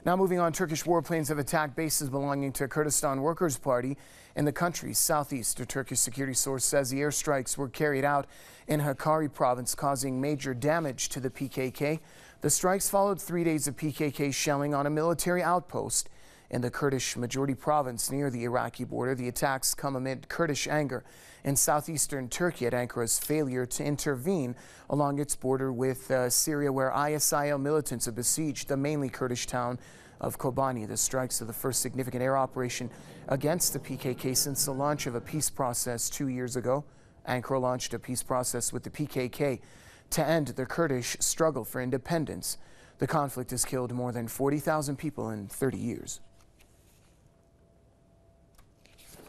Now moving on, Turkish warplanes have attacked bases belonging to Kurdistan Workers' Party in the country's southeast. A Turkish security source says the airstrikes were carried out in Hakkari province, causing major damage to the PKK. The strikes followed 3 days of PKK shelling on a military outpost in the Kurdish majority province near the Iraqi border. The attacks come amid Kurdish anger in southeastern Turkey at Ankara's failure to intervene along its border with Syria, where ISIL militants have besieged the mainly Kurdish town of Kobani. The strikes are the first significant air operation against the PKK since the launch of a peace process 2 years ago. Ankara launched a peace process with the PKK to end the Kurdish struggle for independence. The conflict has killed more than 40,000 people in 30 years.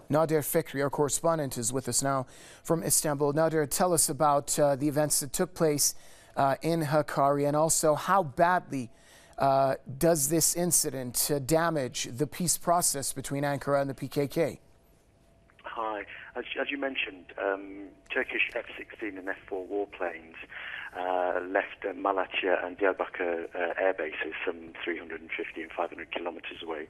Nader Fikri, our correspondent, is with us now from Istanbul. Nader, tell us about the events that took place in Hakkari, and also how badly does this incident damage the peace process between Ankara and the PKK? Hi. As you mentioned, Turkish F-16 and F-4 warplanes left Malatya and Diyarbakir air bases some 350 and 500 kilometers away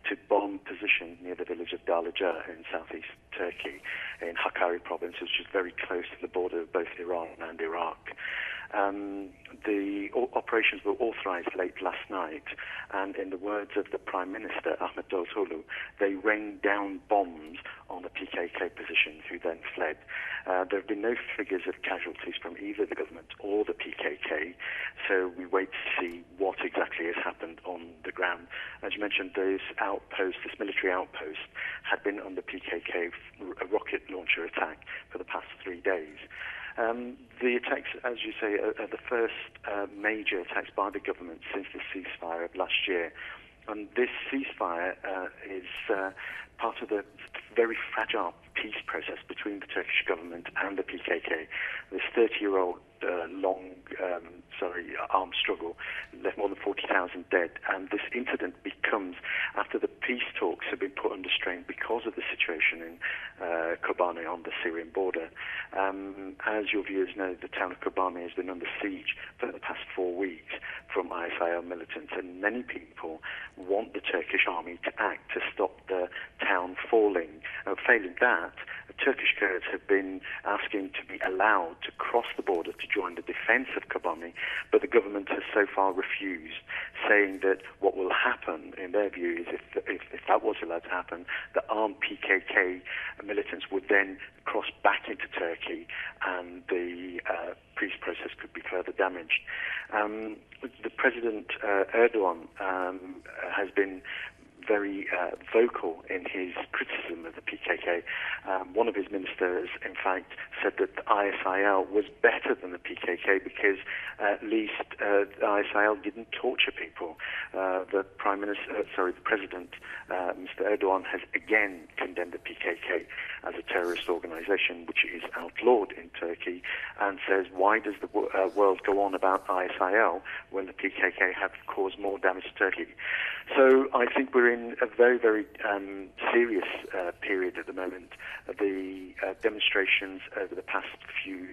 to bomb positions near the village of Darlıca in southeast Turkey in Hakkari province, which is very close to the border of both Iran and Iraq. The operations were authorized late last night, and in the words of the Prime Minister, Ahmet Davutoglu, they rained down bombs on the PKK position, who then fled. There have been no figures of casualties from either the government or the PKK, so we wait to see what exactly has happened on the ground. As you mentioned, this military outpost, had been under PKK rocket launcher attack for the past 3 days. The attacks, as you say, are the first major attacks by the government since the ceasefire of last year. And this ceasefire is part of the very fragile peace process between the Turkish government and the PKK. This 30-year-old armed struggle left more than 40,000 dead, and this incident becomes after the peace talks have been put under strain because of the situation in Kobani on the Syrian border. As your viewers know, the town of Kobani has been under siege for the past 4 weeks from ISIL militants, and many people want the Turkish army to act to stop the town falling. Failing that, the Turkish Kurds have been asking to be allowed to cross the border to join the defense of Kobani, but the government has so far refused, saying that what will happen, in their view, is if that was allowed to happen, the armed PKK militants would then cross back into Turkey, and the peace process could be further damaged. The President Erdogan has been very vocal in his criticism of the PKK. One of his ministers, in fact, said that the ISIL was better than the PKK because at least the ISIL didn't torture people. The President, Mr. Erdogan, has again condemned the PKK as a terrorist organization, which is outlawed in Turkey, and says, why does the world go on about ISIL when the PKK have caused more damage to Turkey? So I think we're in a very, very serious period at the moment. The demonstrations over the past few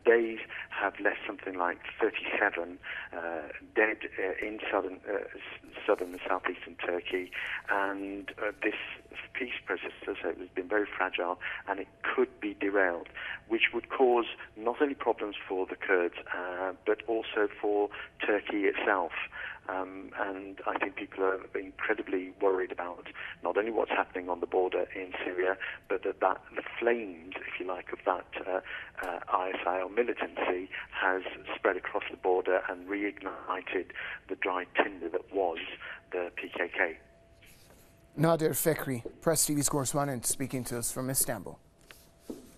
days have left something like 37 dead in southern and southeastern Turkey, and this peace process, as I say, has been very fragile, and it could be derailed, which would cause not only problems for the Kurds, but also for Turkey itself. And I think people are incredibly worried about not only what's happening on the border in Syria, but that the flames, if you like, of that ISIL militancy has spread across the border and reignited the dry tinder that was the PKK. Nader Fikri, Press TV's correspondent, speaking to us from Istanbul.